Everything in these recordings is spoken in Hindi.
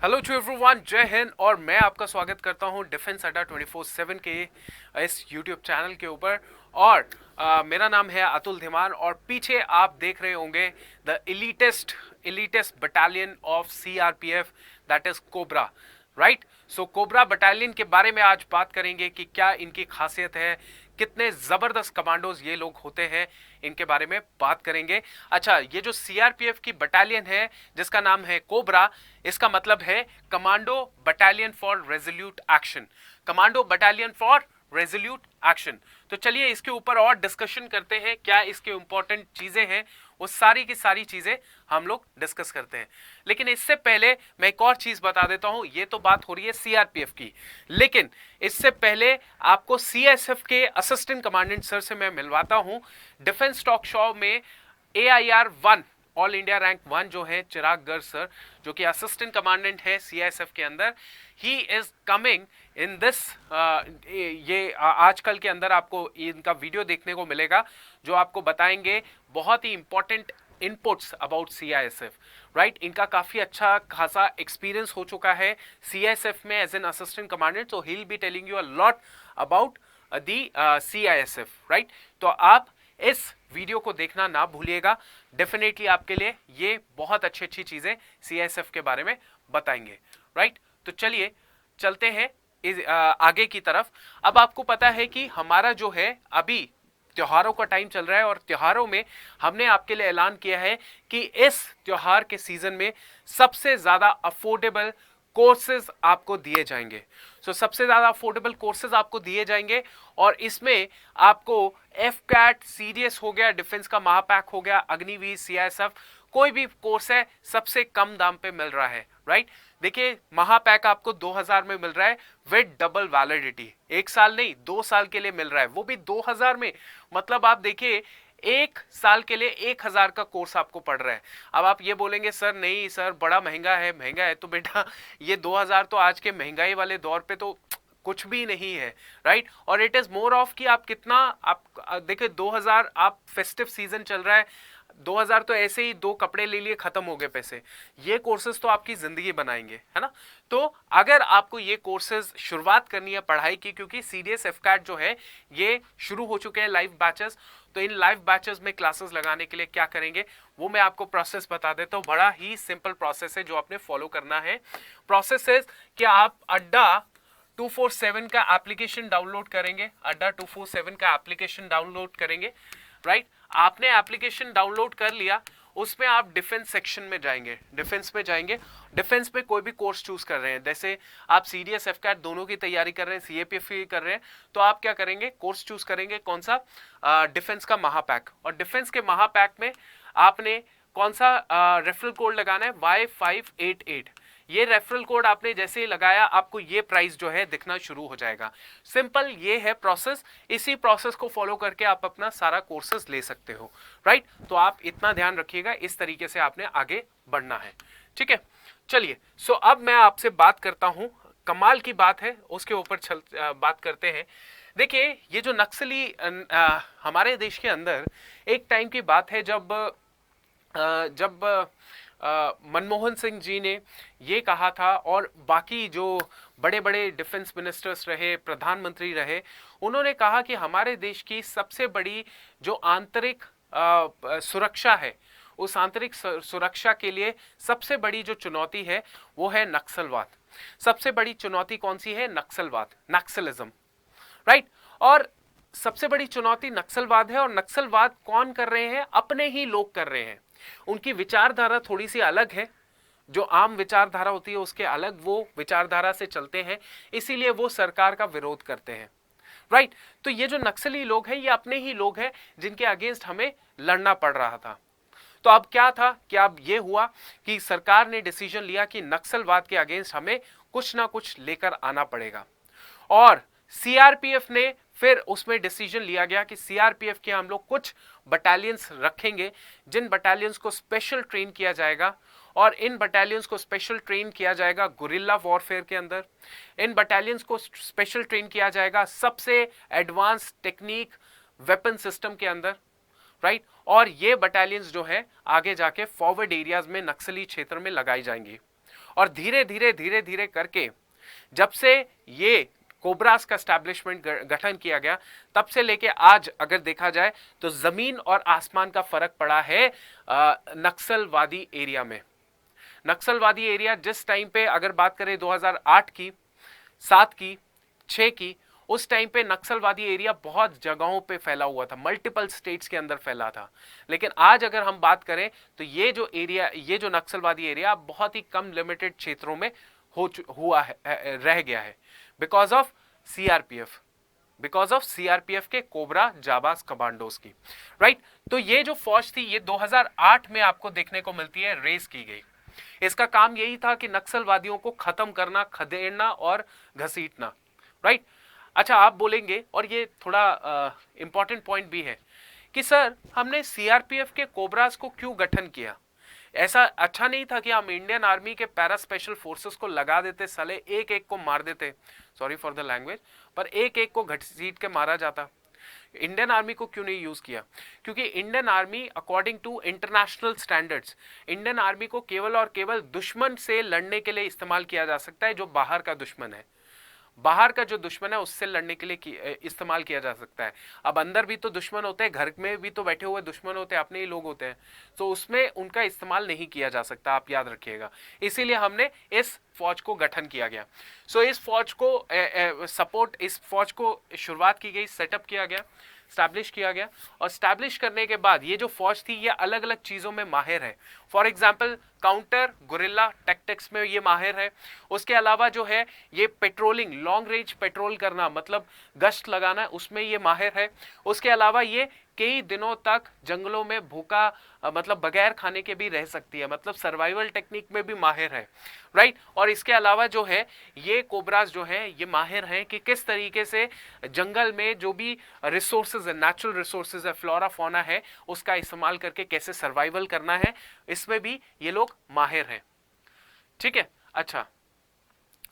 हेलो टू एवरीवन, जय हिंद। और मैं आपका स्वागत करता हूं डिफेंस अड्डा 24/7 के इस यूट्यूब चैनल के ऊपर। और मेरा नाम है अतुल धीमान और पीछे आप देख रहे होंगे the elitest battalion of CRPF, that is COBRA. Right. So COBRA battalion के बारे में आज बात करेंगे कि क्या इनकी खासियत है, कितने जबरदस्त कमांडोज ये लोग होते हैं, इनके बारे में बात करेंगे। अच्छा, ये जो सीआरपीएफ की बटालियन है जिसका नाम है कोबरा, इसका मतलब है commando battalion for resolute action. Commando battalion for resolute action. तो चलिए इसके ऊपर और डिस्कशन करते हैं, क्या इसके इंपॉर्टेंट चीजें हैं, वो सारी की सारी चीजें हम लोग डिस्कस करते हैं। लेकिन इससे पहले मैं एक और चीज बता देता हूं। ये तो बात हो रही है सीआरपीएफ की, लेकिन इससे पहले आपको सीएसएफ के असिस्टेंट कमांडेंट सर से मैं मिलवाता हूं। डिफेंस टॉक शो में AIR 1 ऑल इंडिया रैंक 1 जो है चिराग गर्ग सर, जो कि असिस्टेंट कमांडेंट है सीएसएफ के अंदर, he is coming in this. ये आजकल के अंदर आपको इनका वीडियो देखने को मिलेगा जो आपको बताएंगे बहुत ही important inputs about CISF. Right. इनका काफी अच्छा खासा एक्सपीरियंस हो चुका है सीआईएसएफ में as an assistant commandant, so he will be telling you a lot about the CISF. Right. तो आप इस वीडियो को देखना ना भूलिएगा, डेफिनेटली आपके लिए ये बहुत अच्छी अच्छी चीजें सीआईएसएफ के बारे में बताएंगे। राइट। तो चलिए चलते हैं आगे की तरफ। अब आपको पता है कि हमारा जो है अभी त्योहारों का टाइम चल रहा है और त्योहारों में हमने आपके लिए ऐलान किया है कि इस त्योहार के सीजन में सबसे ज्यादा अफोर्डेबल कोर्सेज आपको दिए जाएंगे। सबसे ज्यादा अफोर्डेबल कोर्सेज आपको दिए जाएंगे और इसमें आपको एफकैट, सीडीएस हो गया, डिफेंस का महापैक हो गया, अग्निवीर, सीआईएसएफ, कोई भी कोर्स है सबसे कम दाम पे मिल रहा है। राइट। देखिए, महापैक आपको 2000 में मिल रहा है विद डबल वैलिडिटी। 1 साल नहीं, 2 साल के लिए मिल रहा है, वो भी 2000 में। मतलब आप देखिए 1 साल के लिए 1000 का कोर्स आपको पड़ रहा है। अब आप ये बोलेंगे सर नहीं सर बड़ा महंगा है। महंगा है तो बेटा ये 2000 तो आज के महंगाई वाले दौर पे तो कुछ भी नहीं है। राइट। और इट इज मोर ऑफ कि आप कितना, आप देखिए 2000, आप फेस्टिव सीजन चल रहा है, 2000 तो ऐसे ही 2 कपड़े ले लिए, खत्म हो गए पैसे। ये कोर्सेज तो आपकी जिंदगी बनाएंगे, है ना। तो अगर आपको ये कोर्सेज शुरुआत करनी है पढ़ाई की, क्योंकि सीडीएस एफकैट जो है ये शुरू हो चुके हैं लाइव बैचेस, तो इन लाइव बैचेस में क्लासेस लगाने के लिए क्या करेंगे वो मैं आपको प्रोसेस बता देता हूं। बड़ा ही सिंपल प्रोसेस है जो आपने फॉलो करना है। प्रोसेस है कि आप अड्डा 247 का एप्लीकेशन डाउनलोड करेंगे। अड्डा 247 का एप्लीकेशन डाउनलोड करेंगे। राइट। आपने एप्लीकेशन डाउनलोड कर लिया, उसमें आप डिफेंस सेक्शन में जाएंगे। डिफेंस में जाएंगे, डिफेंस में कोई भी कोर्स चूज कर रहे हैं, जैसे आप सीडीएस एफकैट दोनों की तैयारी कर रहे हैं, सीएपीएफ की कर रहे हैं, तो आप क्या करेंगे, कोर्स चूज करेंगे कौन सा, डिफेंस का महापैक। और डिफेंस के महापैक में आपने कौन सा रेफरल कोड लगाना है, Y588। ये रेफरल कोड आपने जैसे ही लगाया आपको ये प्राइस जो है दिखना शुरू हो जाएगा। सिंपल ये है प्रोसेस। इसी प्रोसेस को फॉलो करके आप अपना सारा कोर्सेज ले सकते हो। राइट। तो आप इतना ध्यान रखिएगा, इस तरीके से आपने आगे बढ़ना है। ठीक है। चलिए, अब मैं आपसे बात करता हूं, कमाल की बात है उसके ऊपर बात करते हैं। देखिए, ये जो नक्सली हमारे देश के अंदर, एक टाइम की बात है जब मनमोहन सिंह जी ने ये कहा था और बाकी जो बड़े बड़े डिफेंस मिनिस्टर्स रहे, प्रधानमंत्री रहे, उन्होंने कहा कि हमारे देश की सबसे बड़ी जो आंतरिक सुरक्षा है, उस आंतरिक सुरक्षा के लिए सबसे बड़ी जो चुनौती है वो है नक्सलवाद। सबसे बड़ी चुनौती कौन सी है? नक्सलवाद, नक्सलिज्म। राइट। और सबसे बड़ी चुनौती नक्सलवाद है। और नक्सलवाद कौन कर रहे हैं? अपने ही लोग कर रहे हैं। उनकी विचारधारा थोड़ी सी अलग है, जो आम विचारधारा होती है उसके अलग वो विचारधारा से चलते हैं, इसीलिए वो सरकार का विरोध करते हैं। राइट। तो ये जो नक्सली लोग हैं ये अपने ही लोग हैं जिनके अगेंस्ट हमें लड़ना पड़ रहा था। तो अब क्या था कि अब ये हुआ कि सरकार ने डिसीजन लिया कि नक्सलवाद के अगेंस्ट हमें कुछ ना कुछ लेकर आना पड़ेगा। और सीआरपीएफ ने फिर उसमें डिसीजन लिया गया कि सीआरपीएफ के हम लोग कुछ बटालियंस रखेंगे, जिन बटालियंस को स्पेशल ट्रेन किया जाएगा। और इन बटालियंस को स्पेशल ट्रेन किया जाएगा गुरिल्ला वॉरफेयर के अंदर। इन बटालियंस को स्पेशल ट्रेन किया जाएगा सबसे एडवांस टेक्निक वेपन सिस्टम के अंदर। राइट। और ये बटालियंस जो है आगे जाके फॉरवर्ड एरियाज में, नक्सली क्षेत्र में लगाई जाएंगी। और धीरे धीरे धीरे धीरे करके जब से ये कोबरास का स्टैब्लिशमेंट गठन किया गया, तब से लेके आज अगर देखा जाए तो जमीन और आसमान का फर्क पड़ा है नक्सलवादी एरिया में। नक्सलवादी एरिया जिस टाइम पे अगर बात करें 2008 की, 7 की, 6 की, उस टाइम पे नक्सलवादी एरिया बहुत जगहों पे फैला हुआ था, मल्टीपल स्टेट्स के अंदर फैला था। लेकिन आज अगर हम बात करें तो ये जो एरिया, ये जो नक्सलवादी एरिया बहुत ही कम लिमिटेड क्षेत्रों में हुआ है, रह गया है, because of CRPF, because of CRPF के कोबरा जाबाज कमांडोज की, राइट। तो ये जो फौज थी ये 2008 में आपको देखने को मिलती है, रेस की गई। इसका काम यही था कि नक्सलवादियों को खत्म करना, खदेड़ना और घसीटना, राइट। अच्छा, आप बोलेंगे, और ये थोड़ा इंपॉर्टेंट पॉइंट भी है कि सर हमने सीआरपीएफ के कोबरास को क्यों गठन किया? ऐसा अच्छा नहीं था कि हम इंडियन आर्मी के पैरा स्पेशल फोर्सेस को लगा देते, साले एक एक को मार देते, सॉरी फॉर द लैंग्वेज, पर एक एक को घसीट के मारा जाता? इंडियन आर्मी को क्यों नहीं यूज किया? क्योंकि Indian army according to international standards, Indian army को केवल और केवल दुश्मन से लड़ने के लिए इस्तेमाल किया जा सकता है, जो बाहर का दुश्मन है। बाहर का जो दुश्मन है उससे लड़ने के लिए इस्तेमाल किया जा सकता है। अब अंदर भी तो दुश्मन होते हैं, घर में भी तो बैठे हुए दुश्मन होते हैं, अपने ही लोग होते हैं, तो उसमें उनका इस्तेमाल नहीं किया जा सकता, आप याद रखिएगा। इसीलिए हमने इस फौज को गठन किया गया। सो इस फौज को इस फौज को शुरुआत की गई, सेटअप किया गया, स्टैब्लिश किया गया। और स्टैब्लिश करने के बाद ये जो फौज थी ये अलग अलग चीज़ों में माहिर है। For example counter guerrilla tactics में ये माहिर है। उसके अलावा जो है ये पेट्रोलिंग, लॉन्ग रेंज पेट्रोल करना, मतलब गश्त लगाना, उसमें ये माहिर है। उसके अलावा ये कई दिनों तक जंगलों में भूखा, मतलब बगैर खाने के भी रह सकती है, मतलब सर्वाइवल टेक्निक में भी माहिर है, राइट। और इसके अलावा जो है ये कोबराज जो है ये माहिर हैं कि किस तरीके से जंगल में जो भी रिसोर्सेज है, नेचुरल रिसोर्सेज है, फ्लोरा फौना है, उसका इस्तेमाल करके कैसे सर्वाइवल करना है, इसमें भी ये लोग माहिर हैं, ठीक है। अच्छा,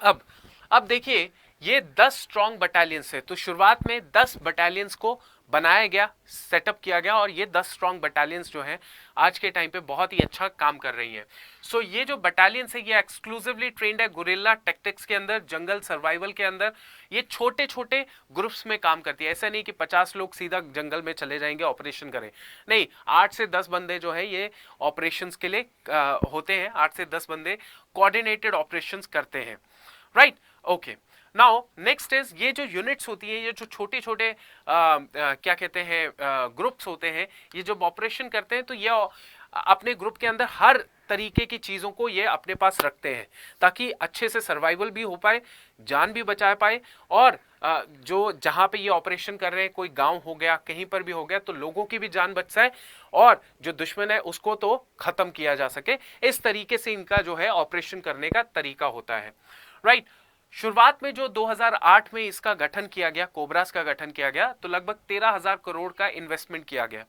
अब देखिए ये 10 स्ट्रॉन्ग बटालियंस है। तो शुरुआत में 10 बटालियंस को बनाया गया, सेटअप किया गया, और ये 10 स्ट्रॉन्ग बटालियंस जो हैं आज के टाइम पे बहुत ही अच्छा काम कर रही हैं। सो ये जो बटालियंस है ये एक्सक्लूसिवली ट्रेंड है गुरिल्ला टैक्टिक्स के अंदर, जंगल सर्वाइवल के अंदर। ये छोटे छोटे ग्रुप्स में काम करती है। ऐसा नहीं कि 50 लोग सीधा जंगल में चले जाएंगे ऑपरेशन करें, नहीं, 8 से 10 बंदे जो है ये ऑपरेशंस के लिए होते हैं। 8 से 10 बंदे कोऑर्डिनेटेड ऑपरेशंस करते हैं, right. Okay, now next is ये जो यूनिट्स होती हैं, ये जो छोटे छोटे क्या कहते हैं ग्रुप्स होते हैं, ये जब ऑपरेशन करते हैं तो ये अपने ग्रुप के अंदर हर तरीके की चीज़ों को ये अपने पास रखते हैं ताकि अच्छे से सर्वाइवल भी हो पाए, जान भी बचा पाए, और जो जहाँ पे ये ऑपरेशन कर रहे हैं, कोई गांव हो गया, कहीं पर भी हो गया, तो लोगों की भी जान बच जाए और जो दुश्मन है उसको तो खत्म किया जा सके। इस तरीके से इनका जो है ऑपरेशन करने का तरीका होता है, राइट। शुरुआत में जो 2008 में इसका गठन किया गया, कोबरास का गठन किया गया, तो लगभग 13,000 करोड़ का इन्वेस्टमेंट किया गया,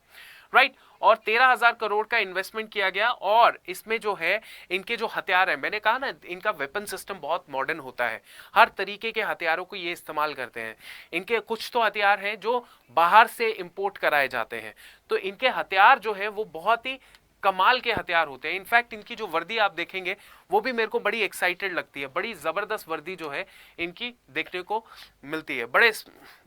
राइट। और 13,000 करोड़ का इन्वेस्टमेंट किया गया, और इसमें जो है इनके जो हथियार है, मैंने कहा ना इनका वेपन सिस्टम बहुत मॉडर्न होता है, हर तरीके के हथियारों को ये इस्तेमाल करते हैं। इनके कुछ तो हथियार हैं जो बाहर से इंपोर्ट कराए जाते हैं, तो इनके हथियार जो है वो बहुत ही कमाल के हथियार होते हैं। इनफैक्ट इनकी जो वर्दी आप देखेंगे वो भी मेरे को बड़ी एक्साइटेड लगती है, बड़ी ज़बरदस्त वर्दी जो है इनकी देखने को मिलती है। बड़े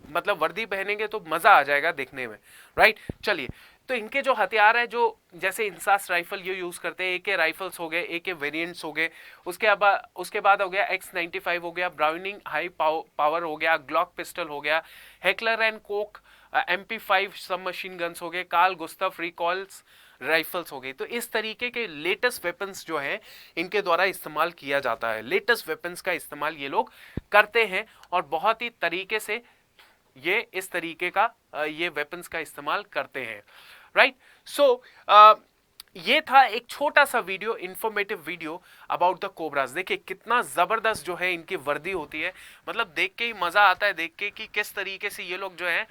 मतलब वर्दी पहनेंगे तो मज़ा आ जाएगा देखने में, राइट। चलिए, तो इनके जो हथियार है, जो जैसे इंसास राइफल ये यूज़ करते हैं, AK राइफल्स हो गए, AK वेरिएंट्स हो गए, उसके बाद हो गया X95 हो गया, ब्राउनिंग हाई पावर हो गया, ग्लॉक पिस्टल हो गया, हेकलर एंड कोक MP5 सब मशीन गन्स हो गए, कार्ल गुस्ताव रिकॉल्स राइफल्स हो गई। तो इस तरीके के लेटेस्ट वेपन्स जो है इनके द्वारा इस्तेमाल किया जाता है। लेटेस्ट वेपन्स का इस्तेमाल ये लोग करते हैं और बहुत ही तरीके से ये इस तरीके का ये वेपन्स का इस्तेमाल करते हैं, राइट। सो ये था एक छोटा सा video, informative video about the cobras. देखिए कितना ज़बरदस्त जो है इनकी वर्दी होती है, मतलब देख के ही मज़ा आता है, देख के कि किस तरीके से ये लोग जो है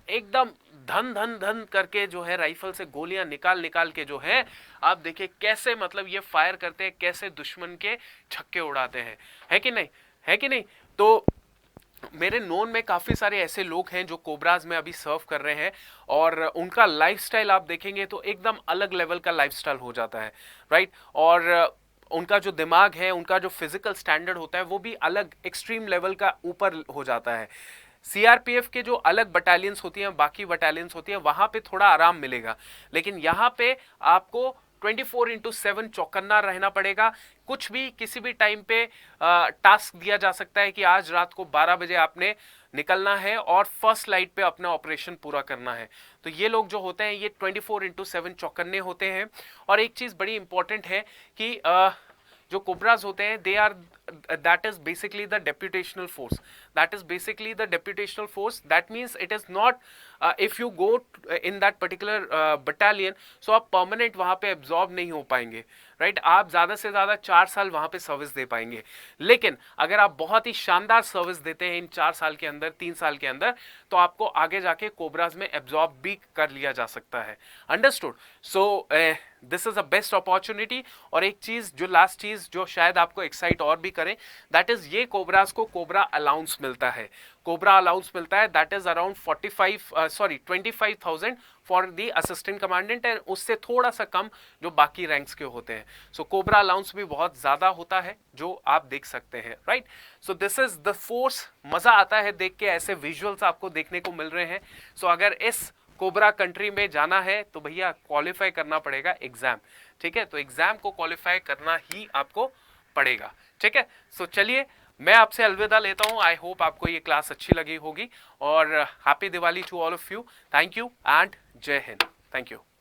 एकदम धन धन धन करके जो है राइफल से गोलियां निकाल के जो है आप देखिए कैसे मतलब ये फायर करते हैं, कैसे दुश्मन के छक्के उड़ाते हैं, है कि नहीं, है कि नहीं। तो मेरे नोन में काफ़ी सारे ऐसे लोग हैं जो कोबराज में अभी सर्व कर रहे हैं, और उनका लाइफस्टाइल आप देखेंगे तो एकदम अलग लेवल का लाइफस्टाइल हो जाता है, राइट। और उनका जो दिमाग है, उनका जो फिजिकल स्टैंडर्ड होता है वो भी अलग एक्सट्रीम लेवल का ऊपर हो जाता है। सीआरपीएफ के जो अलग बटालियंस होती हैं, बाकी बटालियंस होती हैं, वहां पे थोड़ा आराम मिलेगा, लेकिन यहाँ पे आपको 24/7 चौकन्ना रहना पड़ेगा। कुछ भी किसी भी टाइम पे टास्क दिया जा सकता है कि आज रात को 12 बजे आपने निकलना है और फर्स्ट लाइट पे अपना ऑपरेशन पूरा करना है। तो ये लोग जो होते हैं ये 24/7 चौकन्ने होते हैं। और एक चीज बड़ी इंपॉर्टेंट है कि जो कोबराज होते हैं they are that is basically the deputational force, that is basically the deputational force. That means it is not if you go in that particular battalion, so आप परमानेंट वहां पे एब्जॉर्ब नहीं हो पाएंगे, राइट? आप ज्यादा से ज्यादा 4 साल वहां पे सर्विस दे पाएंगे। लेकिन अगर आप बहुत ही शानदार सर्विस देते हैं इन 4 साल के अंदर, 3 साल के अंदर, तो आपको आगे जाके कोबराज में एब्जॉर्ब भी कर लिया जा सकता है। Understood? So this is a best opportunity. और एक चीज, जो लास्ट चीज जो शायद आपको एक्साइट और भी करें, दैट इज ये कोबराज को कोबरा अलाउंस मिलता है। कोबरा अलाउंस मिलता है, that is around 25,000 for the assistant commandant, and उससे थोड़ा सा कम जो बाकी रैंक्स के होते हैं। सो कोबरा अलाउंस भी बहुत ज्यादा होता है, जो आप देख सकते हैं, right? So this is the force. मजा आता है देख के, ऐसे विजुअल्स आपको देखने को मिल रहे हैं। सो अगर इस कोबरा कंट्री में जाना है तो भैया क्वालिफाई करना पड़ेगा एग्जाम, ठीक है? तो एग्जाम को क्वालिफाई करना ही आपको पड़ेगा, ठीक है? सो चलिए, मैं आपसे अलविदा लेता हूं। आई होप आपको ये क्लास अच्छी लगी होगी, और happy Diwali to all of you. Thank you and जय हिंद। Thank you.